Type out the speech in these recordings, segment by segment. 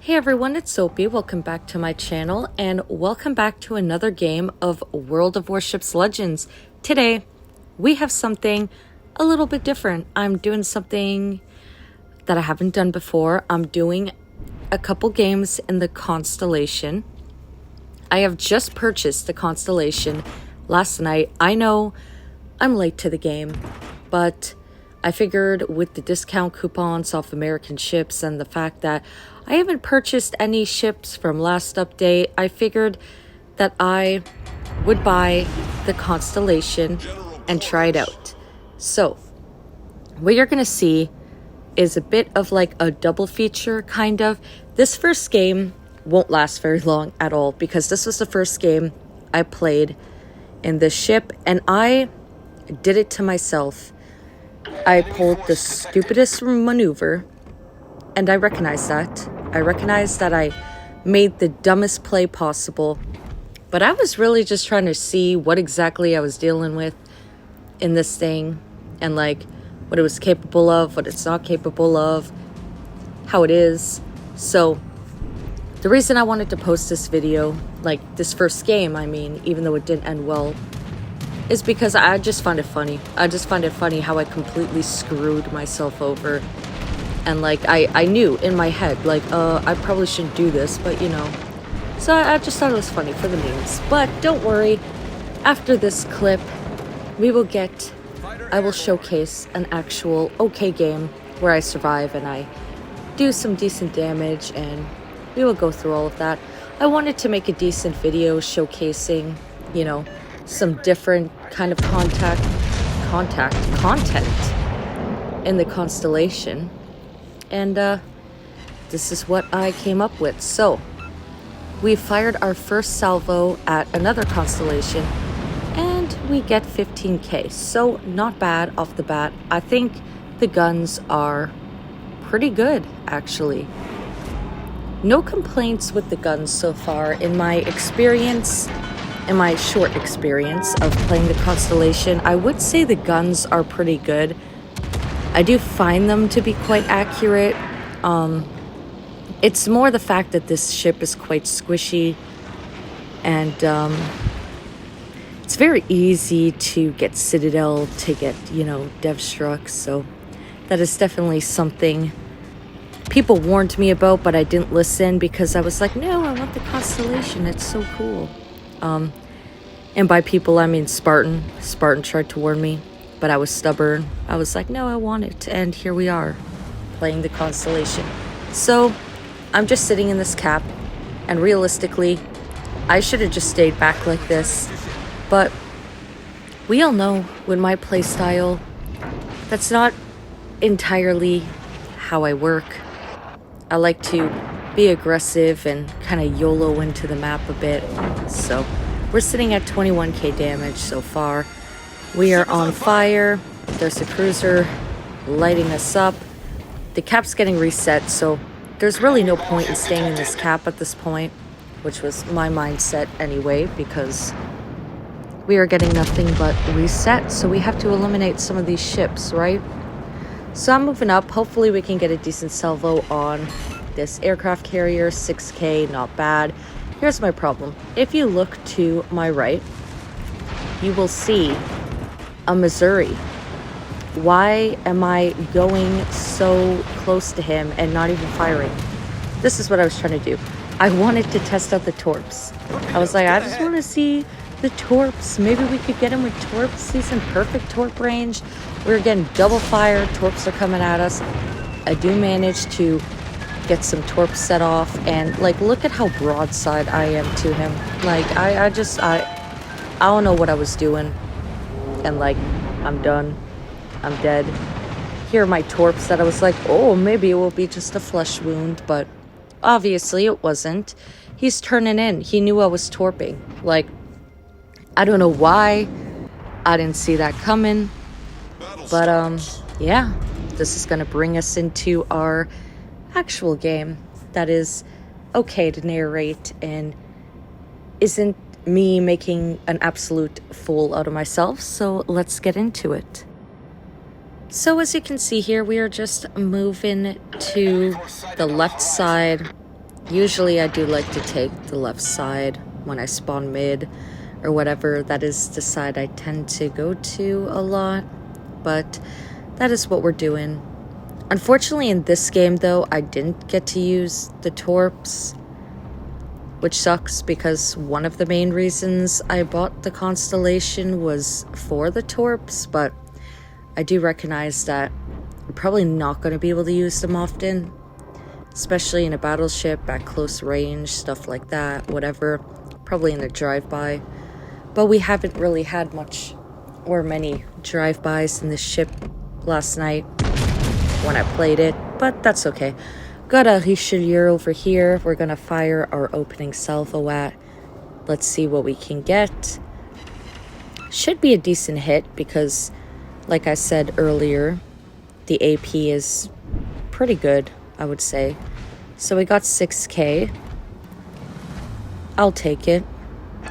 Hey everyone, it's Soapy. Welcome back to my channel and welcome back to another game of World of Warships Legends. Today, we have something a little bit different. I'm doing something that I haven't done before. I'm doing a couple games in the Constellation. I have just purchased the Constellation last night. I know I'm late to the game, but I figured with the discount coupons off American ships and the fact that I haven't purchased any ships from last update, I figured that I would buy the Constellation and try it out. So, what you're going to see is a bit of like a double feature, kind of. This first game won't last very long at all because this was the first game I played in this ship and I did it to myself. I pulled the stupidest maneuver, and I recognize that. I recognize that I made the dumbest play possible, but I was really just trying to see what exactly I was dealing with in this thing, and like what it was capable of, what it's not capable of, how it is. So the reason I wanted to post this video, like this first game, I mean, even though it didn't end well, is because I just find it funny. I just find it funny how I completely screwed myself over. And like, I knew in my head, like, I probably shouldn't do this, but you know. So I just thought it was funny for the memes. But don't worry, after this clip, I will showcase an actual okay game where I survive and I do some decent damage, and we will go through all of that. I wanted to make a decent video showcasing, you know, some different kind of content in the Constellation, and this is what I came up with. So we fired our first salvo at another Constellation and we get 15k, so not bad off the bat. I think the guns are pretty good, actually. No complaints with the guns so far in my experience. In my short experience of playing the Constellation, I would say the guns are pretty good. I do find them to be quite accurate. It's more the fact that this ship is quite squishy, and it's very easy to get Citadel, to get, you know, Dev Struck, so that is definitely something people warned me about, but I didn't listen because I was like, no, I want the Constellation, it's so cool. And by people, I mean Spartan. Spartan tried to warn me, but I was stubborn. I was like, no, I want it. And here we are, playing the Constellation. So, I'm just sitting in this cap, and realistically, I should have just stayed back like this. But we all know with my playstyle, that's not entirely how I work. I like to be aggressive and kind of YOLO into the map a bit. So we're sitting at 21k damage so far. We are on fire. There's a cruiser lighting us up. The cap's getting reset, so there's really no point in staying in this cap at this point, which was my mindset anyway, because we are getting nothing but reset, so we have to eliminate some of these ships, right? So I'm moving up. Hopefully we can get a decent salvo on this aircraft carrier. 6k, not bad. Here's my problem. If you look to my right, you will see a Missouri. Why am I going so close to him and not even firing? This is what I was trying to do. I wanted to test out the torps. I was like, I just want to see the torps. Maybe we could get him with torps, see some perfect torp range. We're getting double fire. Torps are coming at us. I do manage to get some torps set off, and like, look at how broadside I am to him. Like, I don't know what I was doing, and like, I'm done. I'm dead. Here are my torps that I was like, oh, maybe it will be just a flesh wound, but obviously it wasn't. He's turning in. He knew I was torping. Like, I don't know why I didn't see that coming, but yeah, this is gonna bring us into our actual game that is okay to narrate and isn't me making an absolute fool out of myself. So let's get into it. So as you can see here, we are just moving to the left side Usually I do like to take the left side when I spawn mid or whatever. That is the side I tend to go to a lot, but that is what we're doing. Unfortunately in this game though, I didn't get to use the torps, which sucks because one of the main reasons I bought the Constellation was for the torps, but I do recognize that I'm probably not going to be able to use them often, especially in a battleship at close range, stuff like that, whatever, probably in a drive-by. But we haven't really had much or many drive-bys in this ship last night when I played it, but that's okay. Got a Richelieu over here. We're gonna fire our opening salvo at. Let's see what we can get. Should be a decent hit because, like I said earlier, the AP is pretty good, I would say. So we got 6k. I'll take it.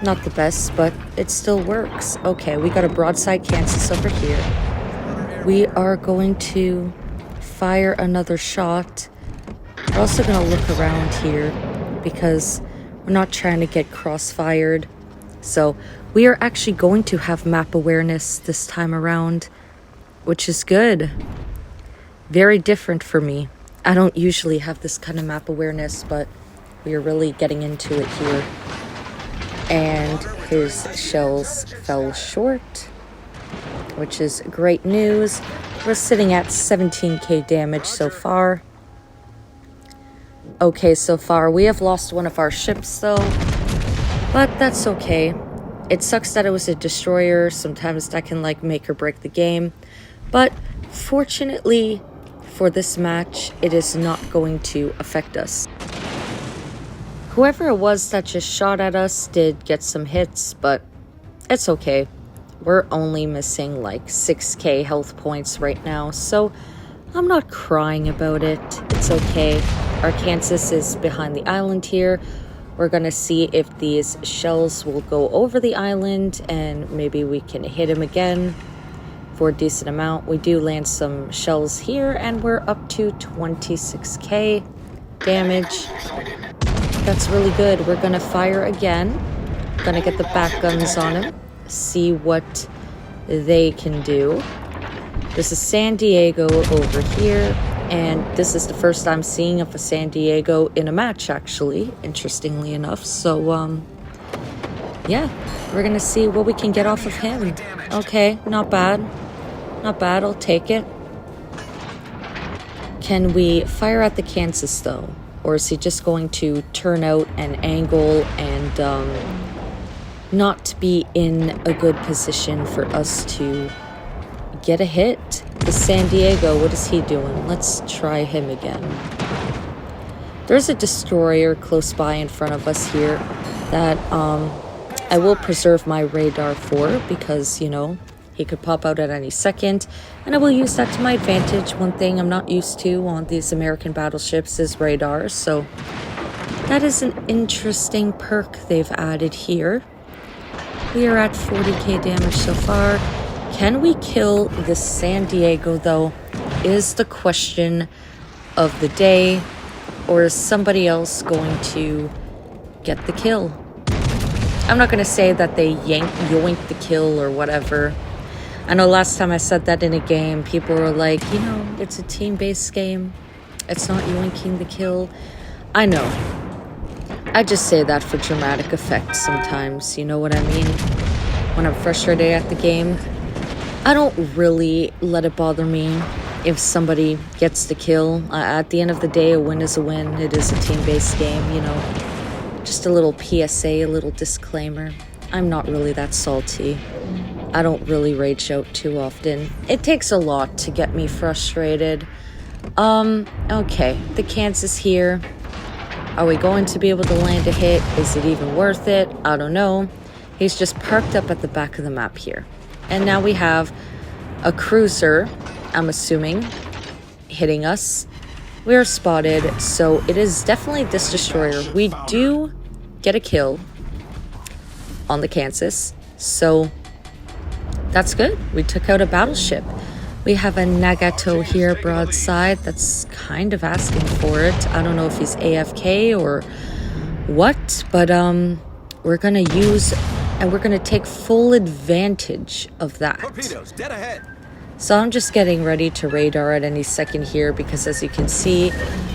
Not the best, but it still works. Okay, we got a broadside Kansas over here. We are going to fire another shot. We're also going to look around here because we're not trying to get cross-fired. So we are actually going to have map awareness this time around, which is good. Very different for me. I don't usually have this kind of map awareness, but we are really getting into it here. And his shells fell short, which is great news. We're sitting at 17k damage so far. Okay, so far we have lost one of our ships though, but that's okay. It sucks that it was a destroyer. Sometimes that can like make or break the game, but fortunately for this match, it is not going to affect us. Whoever it was that just shot at us did get some hits, but it's okay. We're only missing like 6k health points right now, so I'm not crying about it. It's okay. Our Kansas is behind the island here. We're gonna see if these shells will go over the island and maybe we can hit him again for a decent amount. We do land some shells here and we're up to 26k damage. That's really good. We're gonna fire again. Gonna get the back guns on him, see what they can do. This is San Diego over here, and this is the first I'm seeing of a San Diego in a match, actually, interestingly enough. So, yeah, we're gonna see what we can get off of him. Okay, not bad. Not bad, I'll take it. Can we fire at the Kansas, though? Or is he just going to turn out an angle and not be in a good position for us to get a hit? The San Diego, what is he doing? Let's try him again. There's a destroyer close by in front of us here that I will preserve my radar for because, you know, he could pop out at any second, and I will use that to my advantage. One thing I'm not used to on these American battleships is radar, so that is an interesting perk they've added here. We are at 40k damage so far. Can we kill the San Diego, though, is the question of the day, or is somebody else going to get the kill? I'm not going to say that they yoinked the kill or whatever. I know last time I said that in a game, people were like, you know, it's a team-based game. It's not yoinking the kill. I know. I just say that for dramatic effect sometimes, you know what I mean? When I'm frustrated at the game, I don't really let it bother me if somebody gets the kill. At the end of the day, a win is a win. It is a team-based game, you know. Just a little PSA, a little disclaimer. I'm not really that salty. I don't really rage out too often. It takes a lot to get me frustrated. Okay, the Kansas here. Are we going to be able to land a hit? Is it even worth it? I don't know. He's just parked up at the back of the map here. And now we have a cruiser, I'm assuming, hitting us. We are spotted, so it is definitely this destroyer. We do get a kill on the Kansas, so that's good. We took out a battleship. We have a Nagato here broadside that's kind of asking for it. I don't know if he's AFK or what, but we're gonna use and we're gonna take full advantage of that. Torpedoes, dead ahead. So I'm just getting ready to radar at any second here because, as you can see,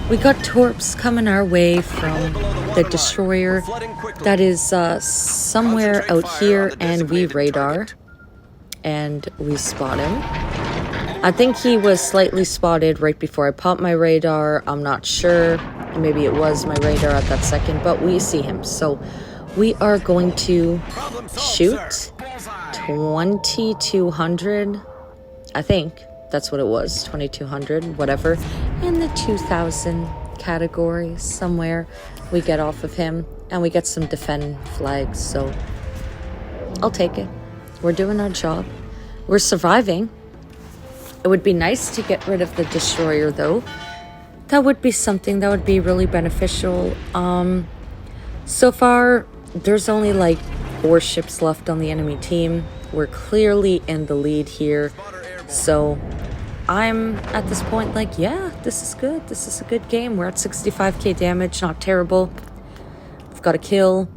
we got torps coming our way from the destroyer that is somewhere out here, and we radar and we spot him. I think he was slightly spotted right before I popped my radar. I'm not sure. Maybe it was my radar at that second, but we see him. So we are going to shoot 2200. I think that's what it was, 2200, whatever. In the 2000 category somewhere, we get off of him and we get some defend flags. So I'll take it. We're doing our job. We're surviving. It would be nice to get rid of the destroyer, though. That would be something that would be really beneficial. So far, there's only like warships left on the enemy team. We're clearly in the lead here. So I'm at this point like, yeah, this is good. This is a good game. We're at 65k damage, not terrible. We've got a kill,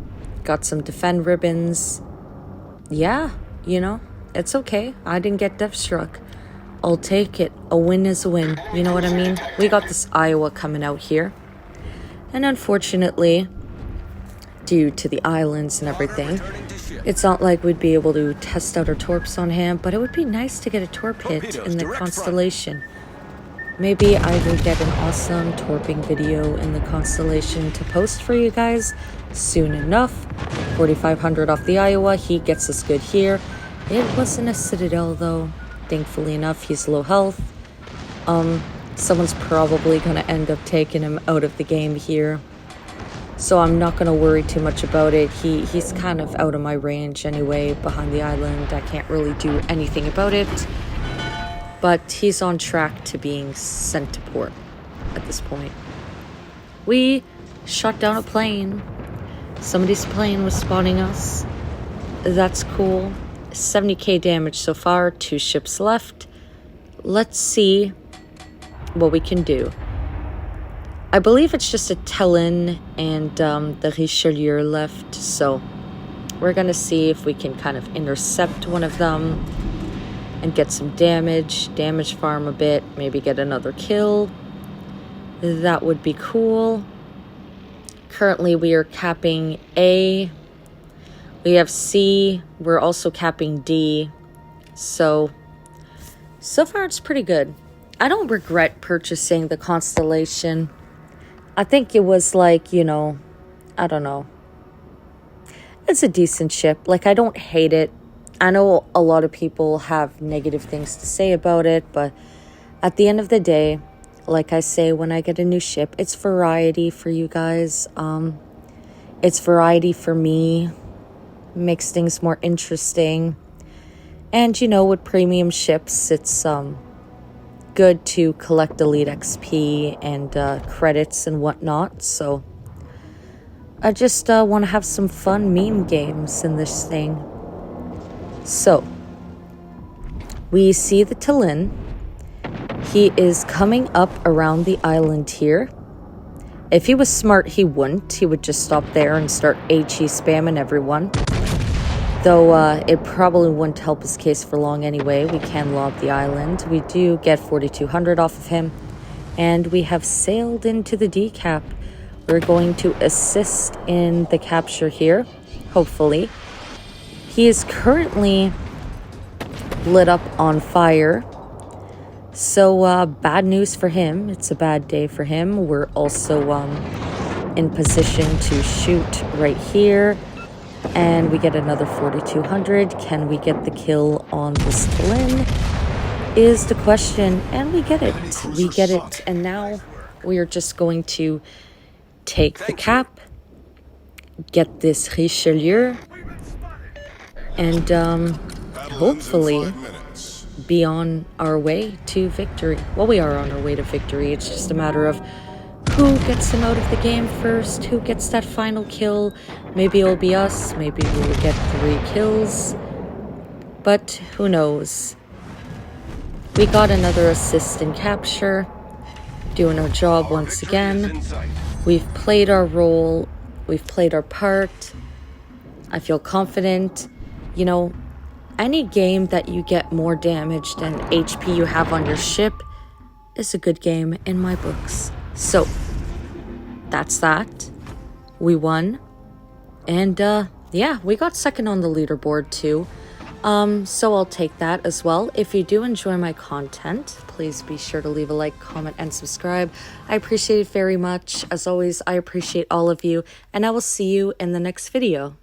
got some defend ribbons. Yeah, you know, it's okay. I didn't get death struck. I'll take it. A win is a win. You know what I mean? We got this Iowa coming out here. And unfortunately, due to the islands and everything, it's not like we'd be able to test out our torps on him, but it would be nice to get a torp hit in the Constellation. Maybe I will get an awesome torping video in the Constellation to post for you guys soon enough. 4,500 off the Iowa. He gets us good here. It wasn't a Citadel, though. Thankfully enough, he's low health. Someone's probably going to end up taking him out of the game here. So I'm not going to worry too much about it. He's kind of out of my range anyway, behind the island. I can't really do anything about it. But he's on track to being sent to port at this point. We shot down a plane. Somebody's plane was spotting us. That's cool. 70k damage so far. 2 ships left. Let's see what we can do. I believe it's just a Tellin and the Richelieu left, so we're going to see if we can kind of intercept one of them and get some damage farm a bit, maybe get another kill. That would be cool. Currently, we are capping A. We have C. We're also capping D. So far it's pretty good. I don't regret purchasing the Constellation. I think it was like, you know, I don't know. It's a decent ship. Like, I don't hate it. I know a lot of people have negative things to say about it, but at the end of the day, like I say, when I get a new ship, it's variety for you guys. It's variety for me. Makes things more interesting. And, you know, with premium ships, it's good to collect elite XP and credits and whatnot. So I just want to have some fun meme games in this thing. So we see the Tallinn. He is coming up around the island here. If he was smart, he wouldn't. He would just stop there and start HE spamming everyone. Though it probably wouldn't help his case for long anyway. We can lob the island. We do get 4,200 off of him. And we have sailed into the decap. We're going to assist in the capture here, hopefully. He is currently lit up on fire. So bad news for him. It's a bad day for him. We're also in position to shoot right here. And we get another 4,200. Can we get the kill on this Tallinn is the question. And we get it. We get it. And now we are just going to take the cap, get this Richelieu, and hopefully be on our way to victory. Well, we are on our way to victory. It's just a matter of who gets him out of the game first, who gets that final kill. Maybe it'll be us, maybe we'll get 3 kills, but who knows. We got another assist in capture. Doing our job once again. We've played our role. We've played our part. I feel confident. You know, any game that you get more damage than HP you have on your ship is a good game in my books. So, that's that. We won. And, yeah, we got second on the leaderboard too. So I'll take that as well. If you do enjoy my content, please be sure to leave a like, comment, and subscribe. I appreciate it very much. As always, I appreciate all of you, and I will see you in the next video.